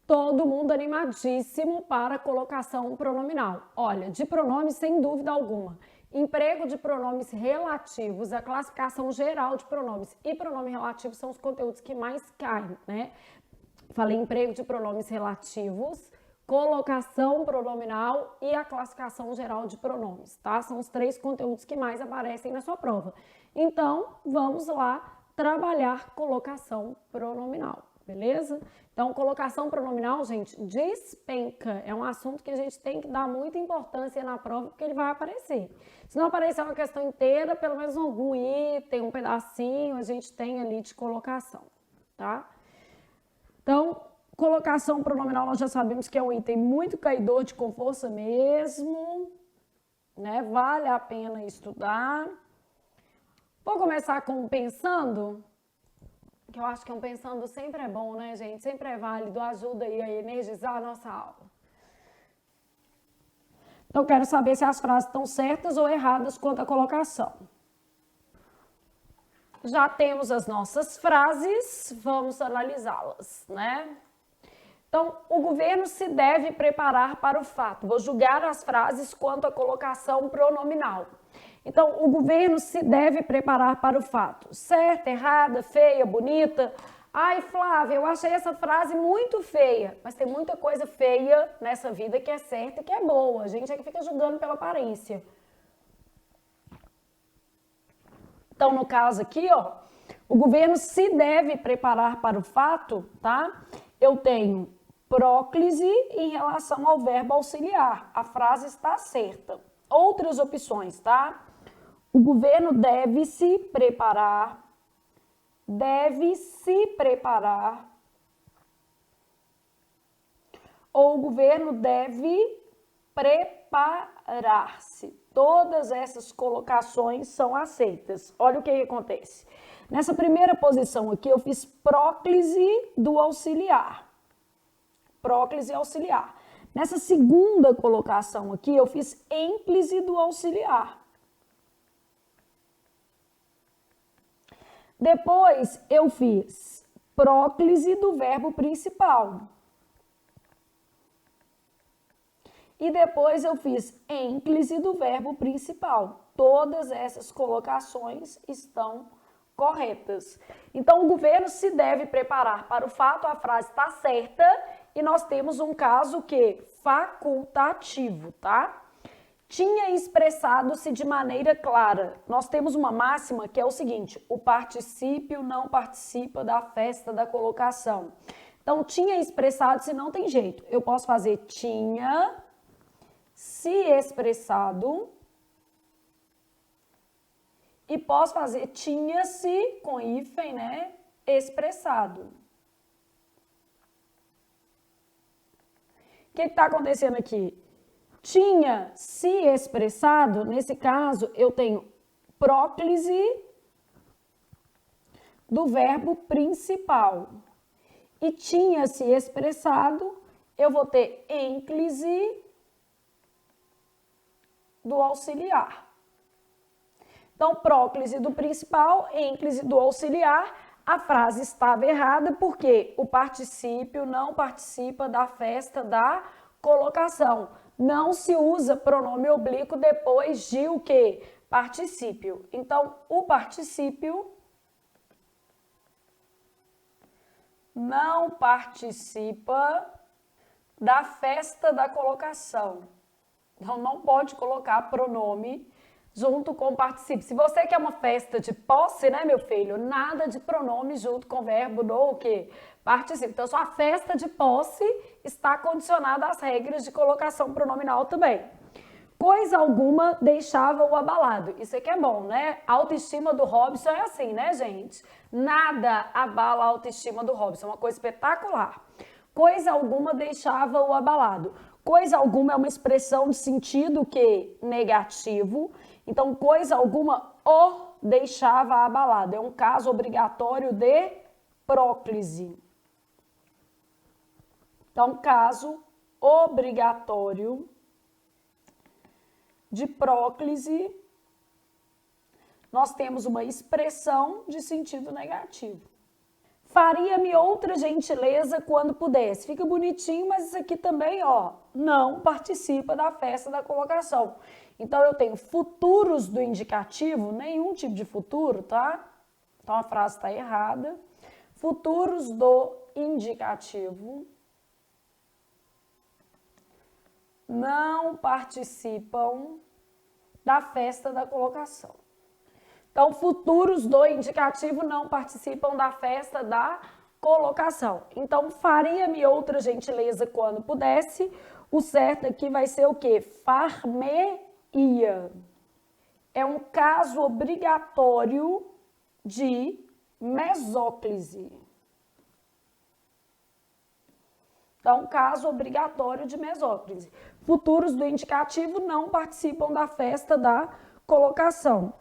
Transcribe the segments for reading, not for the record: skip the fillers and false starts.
Todo mundo animadíssimo para colocação pronominal. Olha, de pronomes, sem dúvida alguma. Emprego de pronomes relativos, a classificação geral de pronomes e pronome relativo são os conteúdos que mais caem, né? Falei emprego de pronomes relativos, colocação pronominal e a classificação geral de pronomes, tá? São os 3 conteúdos que mais aparecem na sua prova. Então, vamos lá trabalhar colocação pronominal, beleza? Então, colocação pronominal, gente, despenca. É um assunto que a gente tem que dar muita importância na prova, porque ele vai aparecer. Se não aparecer uma questão inteira, pelo menos algum item, um pedacinho, a gente tem ali de colocação, tá? Então, colocação pronominal, nós já sabemos que é um item muito caidor de com força mesmo, né? Vale a pena estudar. Vou começar com pensando, que eu acho que um pensando sempre é bom, né, gente? Sempre é válido, ajuda aí a energizar a nossa aula. Então, quero saber se as frases estão certas ou erradas quanto à colocação. Já temos as nossas frases, vamos analisá-las, né? Então, o governo se deve preparar para o fato. Vou julgar as frases quanto à colocação pronominal. Então, o governo se deve preparar para o fato. Certa, errada, feia, bonita. Ai, Flávia, eu achei essa frase muito feia. Mas tem muita coisa feia nessa vida que é certa e que é boa. A gente é que fica julgando pela aparência. Então, no caso aqui, ó, o governo se deve preparar para o fato, tá? Eu tenho próclise em relação ao verbo auxiliar. A frase está certa. Outras opções, tá? O governo deve se preparar, ou o governo deve preparar-se. Todas essas colocações são aceitas. Olha o que acontece. Nessa primeira posição aqui, eu fiz próclise do auxiliar. Próclise auxiliar. Nessa segunda colocação aqui, eu fiz ênclise do auxiliar. Depois, eu fiz próclise do verbo principal. E depois eu fiz ênclise do verbo principal. Todas essas colocações estão corretas. Então, o governo se deve preparar para o fato, a frase está certa, e nós temos um caso que facultativo, tá? Tinha expressado-se de maneira clara. Nós temos uma máxima que é o seguinte: o particípio não participa da festa da colocação. Então, tinha expressado-se não tem jeito. Eu posso fazer tinha se expressado e posso fazer tinha-se com hífen, né? Expressado. O que está acontecendo aqui? Tinha se expressado, nesse caso, eu tenho próclise do verbo principal. E tinha se expressado, eu vou ter ênclise do auxiliar. Então, próclise do principal, ênclise do auxiliar. A frase estava errada porque o particípio não participa da festa da colocação. Não se usa pronome oblíquo depois de o quê? Particípio. Então, o particípio não participa da festa da colocação. Então, não pode colocar pronome junto com o particípio. Se você quer uma festa de posse, né, meu filho? Nada de pronome junto com o verbo do o quê? Particípio. Então, sua festa de posse está condicionada às regras de colocação pronominal também. Coisa alguma deixava-o abalado. Isso aqui é bom, né? A autoestima do Robson é assim, né, gente? Nada abala a autoestima do Robson. É uma coisa espetacular. Coisa alguma deixava-o abalado. Coisa alguma é uma expressão de sentido que negativo. Então, coisa alguma o deixava abalado. É um caso obrigatório de próclise. Então, caso obrigatório de próclise, nós temos uma expressão de sentido negativo. Faria-me outra gentileza quando pudesse. Fica bonitinho, mas isso aqui também, ó, não participa da festa da colocação. Então, eu tenho futuros do indicativo, nenhum tipo de futuro, tá? Então, a frase está errada. Futuros do indicativo não participam da festa da colocação. Então, futuros do indicativo não participam da festa da colocação. Então, faria-me outra gentileza quando pudesse. O certo aqui vai ser o quê? Far-me-ia. É um caso obrigatório de mesóclise. Então, caso obrigatório de mesóclise. Futuros do indicativo não participam da festa da colocação.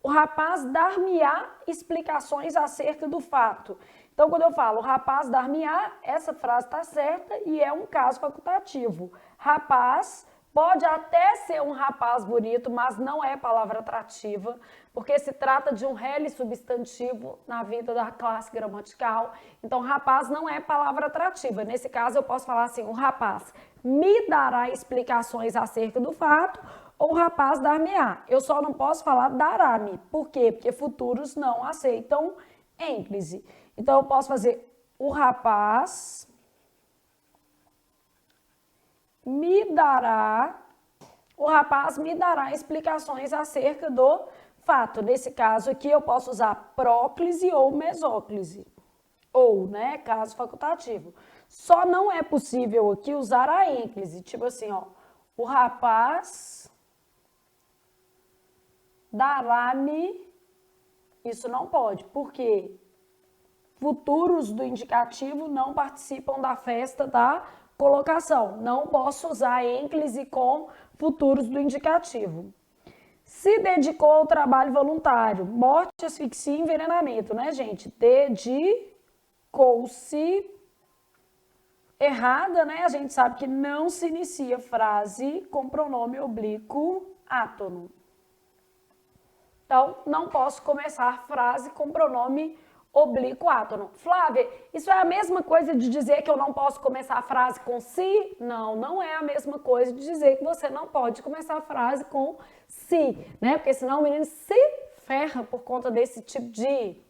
O rapaz dar-me-á explicações acerca do fato. Então, quando eu falo o rapaz dar-me-á, essa frase está certa e é um caso facultativo. Rapaz pode até ser um rapaz bonito, mas não é palavra atrativa, porque se trata de um rele substantivo na vida da classe gramatical. Então, rapaz não é palavra atrativa. Nesse caso, eu posso falar assim, o rapaz me dará explicações acerca do fato, ou o rapaz dar-me-á. Eu só não posso falar dará-me. Por quê? Porque futuros não aceitam ênclise. Então, eu posso fazer o rapaz me dará explicações acerca do fato. Nesse caso aqui, eu posso usar próclise ou mesóclise. Ou, né, caso facultativo. Só não é possível aqui usar a ênclise. Tipo assim, ó, o rapaz dará-me, isso não pode, porque futuros do indicativo não participam da festa da colocação. Não posso usar ênclise com futuros do indicativo. Se dedicou ao trabalho voluntário, morte, asfixia e envenenamento, né, gente? Dedicou-se, errada, né? A gente sabe que não se inicia frase com pronome oblíquo átono. Então, não posso começar frase com pronome oblíquo átono. Flávia, isso é a mesma coisa de dizer que eu não posso começar a frase com se? Não, não é a mesma coisa de dizer que você não pode começar a frase com se, né? Porque senão o menino se ferra por conta desse tipo de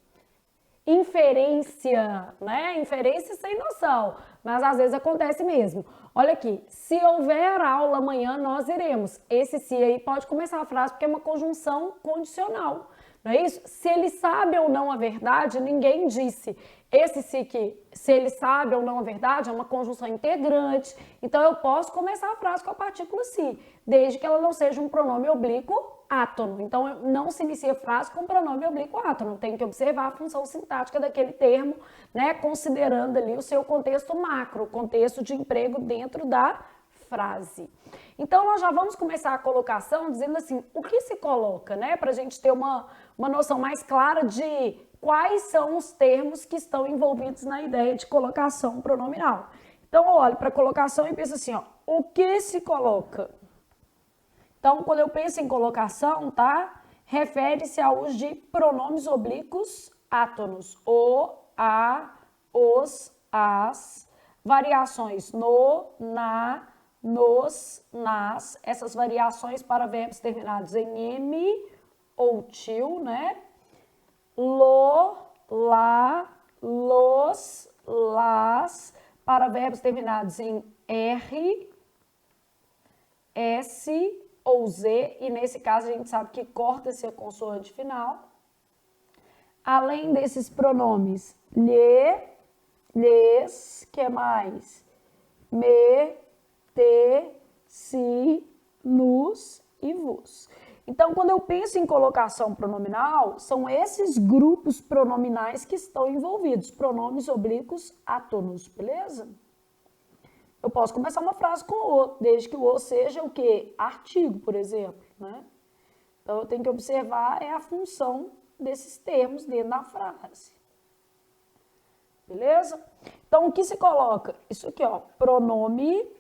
inferência, né? Inferência sem noção, mas às vezes acontece mesmo. Olha aqui, se houver aula amanhã, nós iremos. Esse se aí pode começar a frase porque é uma conjunção condicional, não é isso? Se ele sabe ou não a verdade, ninguém disse. Esse se que, se ele sabe ou não a verdade, é uma conjunção integrante. Então, eu posso começar a frase com a partícula se, desde que ela não seja um pronome oblíquo átono. Então, não se inicia a frase com pronome oblíquo átono. Tem que observar a função sintática daquele termo, né, considerando ali o seu contexto macro, o contexto de emprego dentro da frase. Então, nós já vamos começar a colocação dizendo assim, o que se coloca, né, para a gente ter uma noção mais clara de quais são os termos que estão envolvidos na ideia de colocação pronominal. Então, eu olho para a colocação e penso assim, ó, o que se coloca? Então, quando eu penso em colocação, tá? Refere-se ao uso de pronomes oblíquos átonos. O, a, os, as, variações no, na, nos, nas. Essas variações para verbos terminados em M ou til, né? Lo, lá, los, las. Para verbos terminados em R, S ou Z, e nesse caso a gente sabe que corta-se a consoante final. Além desses pronomes, lhe, lhes, que mais? Me, te, si, nos e vos. Então, quando eu penso em colocação pronominal, são esses grupos pronominais que estão envolvidos, pronomes oblíquos átonos, beleza? Eu posso começar uma frase com o, desde que o o seja o quê? Artigo, por exemplo, né? Então, eu tenho que observar a função desses termos dentro da frase. Beleza? Então, o que se coloca? Isso aqui, ó, pronome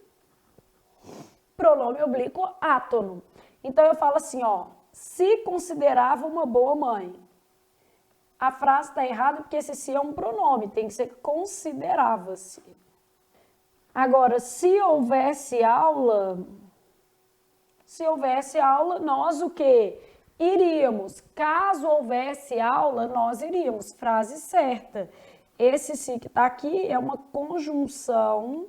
oblíquo átono. Então, eu falo assim, ó, se considerava uma boa mãe. A frase está errada porque esse se é um pronome, tem que ser considerava-se. Agora, se houvesse aula, nós o quê? Iríamos. Caso houvesse aula, nós iríamos. Frase certa. Esse se que está aqui é uma conjunção.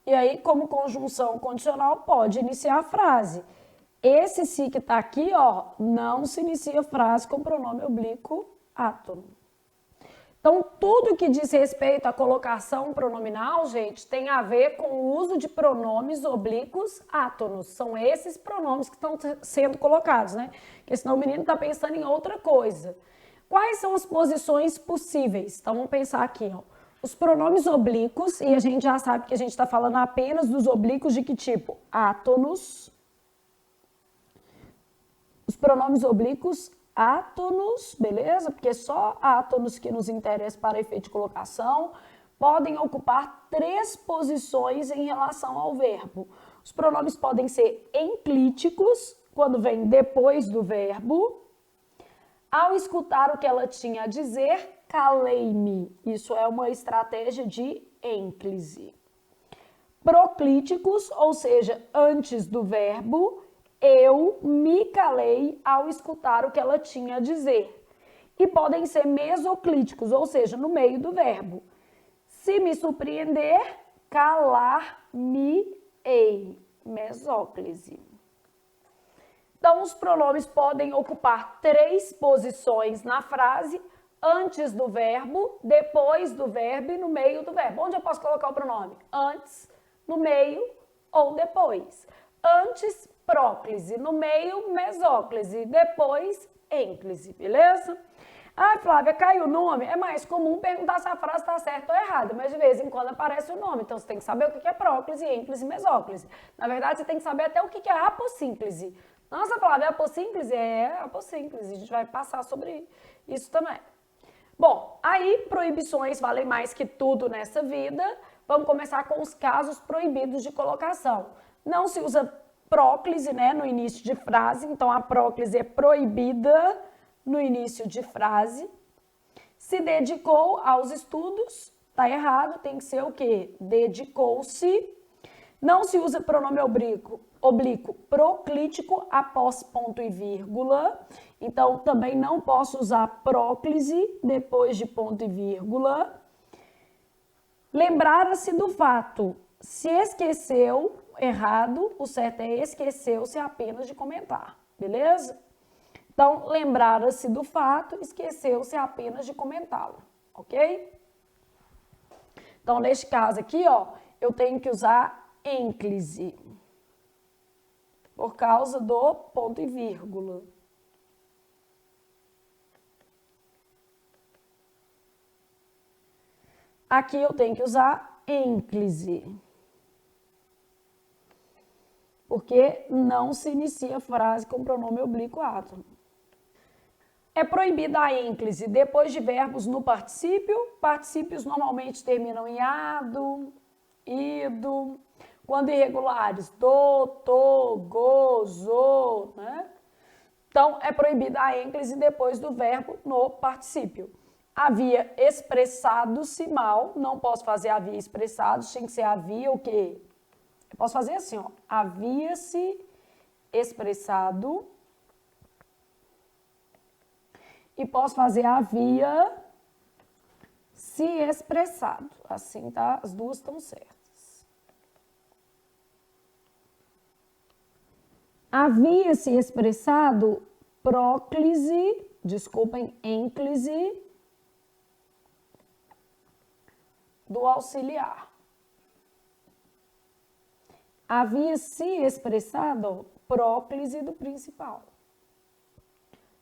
E aí, como conjunção condicional, pode iniciar a frase. Esse se que está aqui, ó, não se inicia frase com pronome oblíquo átono. Então, tudo que diz respeito à colocação pronominal, gente, tem a ver com o uso de pronomes oblíquos átonos. São esses pronomes que estão sendo colocados, né? Porque senão o menino está pensando em outra coisa. Quais são as posições possíveis? Então, vamos pensar aqui, ó. Os pronomes oblíquos, e a gente já sabe que a gente está falando apenas dos oblíquos de que tipo? Átonos. Os pronomes oblíquos átonos, beleza? Porque só átonos que nos interessam para efeito de colocação podem ocupar 3 posições em relação ao verbo. Os pronomes podem ser enclíticos, quando vem depois do verbo. Ao escutar o que ela tinha a dizer, calei-me. Isso é uma estratégia de ênclise. Proclíticos, ou seja, antes do verbo, eu me calei ao escutar o que ela tinha a dizer. E podem ser mesoclíticos, ou seja, no meio do verbo. Se me surpreender, calar-me-ei. Mesóclise. Então, os pronomes podem ocupar 3 posições na frase, antes do verbo, depois do verbo e no meio do verbo. Onde eu posso colocar o pronome? Antes, no meio ou depois. Antes, próclise, no meio, mesóclise, depois, ênclise, beleza? Ah, Flávia, caiu o nome? É mais comum perguntar se a frase está certa ou errada, mas de vez em quando aparece o nome, então você tem que saber o que é próclise, ênclise e mesóclise. Na verdade, você tem que saber até o que é apossínclise. Nossa, Flávia, é apossínclise? É apossínclise, a gente vai passar sobre isso também. Bom, aí proibições valem mais que tudo nessa vida. Vamos começar com os casos proibidos de colocação. Não se usa próclise, né, no início de frase, então a próclise é proibida no início de frase. Se dedicou aos estudos, tá errado, tem que ser o quê? Dedicou-se. Não se usa pronome oblíquo proclítico após ponto e vírgula. Então, também não posso usar próclise depois de ponto e vírgula. Lembrar-se do fato. Se esqueceu, errado, o certo é esqueceu-se apenas de comentar, beleza? Então, lembrar-se do fato, esqueceu-se apenas de comentá-lo, ok? Então, neste caso aqui, ó, eu tenho que usar ênclise, por causa do ponto e vírgula. Aqui eu tenho que usar ênclise, porque não se inicia a frase com pronome oblíquo átono. É proibida a ênclise depois de verbos no particípio. Particípios normalmente terminam em ado, ido. Quando irregulares, do, to, go, zo, né? Então, é proibida a ênclise depois do verbo no particípio. Havia expressado-se mal, não posso fazer havia expressado, tem que ser havia o quê? Eu posso fazer assim, ó, havia-se expressado e posso fazer havia se expressado. Assim, tá? As duas estão certas. Havia se expressado próclise, desculpem, ênclise do auxiliar. Havia se expressado próclise do principal.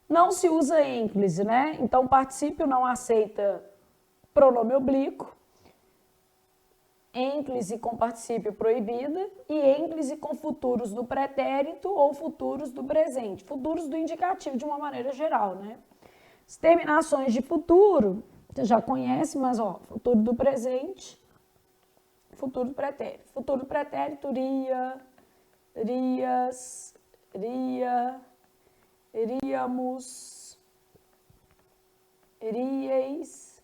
Não se usa ênclise, né? Então, particípio não aceita pronome oblíquo. Ênclise com particípio proibida e ênclise com futuros do pretérito ou futuros do presente. Futuros do indicativo de uma maneira geral, né? As terminações de futuro, você já conhece, mas ó, futuro do presente, futuro do pretérito. Futuro do pretérito, ria, rias, ria, iríamos, rieis,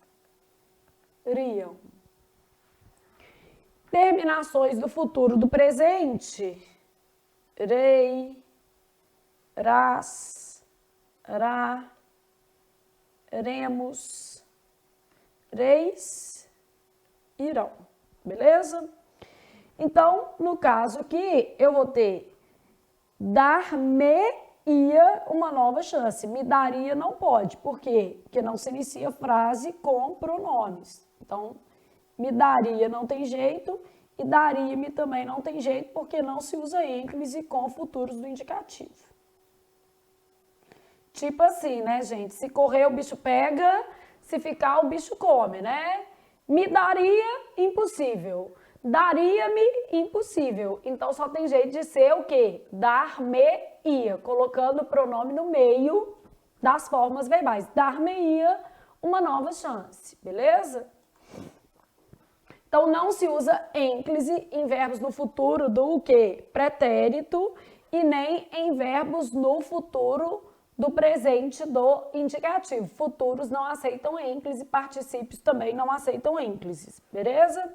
riam. Terminações do futuro do presente, rei, ras, ra, remos, reis, irão, beleza? Então, no caso aqui, eu vou ter dar-me-ia uma nova chance. Me daria não pode. Por quê? Porque não se inicia frase com pronomes. Então, me daria não tem jeito e daria-me também não tem jeito porque não se usa ênclise com futuros do indicativo. Tipo assim, né, gente? Se correr, o bicho pega, se ficar, o bicho come, né? Me daria, impossível. Daria-me, impossível. Então, só tem jeito de ser o quê? Dar-me-ia, colocando o pronome no meio das formas verbais. Dar-me-ia uma nova chance, beleza? Então, não se usa ênclise em verbos no futuro do quê? Pretérito e nem em verbos no futuro do presente do indicativo. Futuros não aceitam ênclise, particípios também não aceitam ênclises, beleza?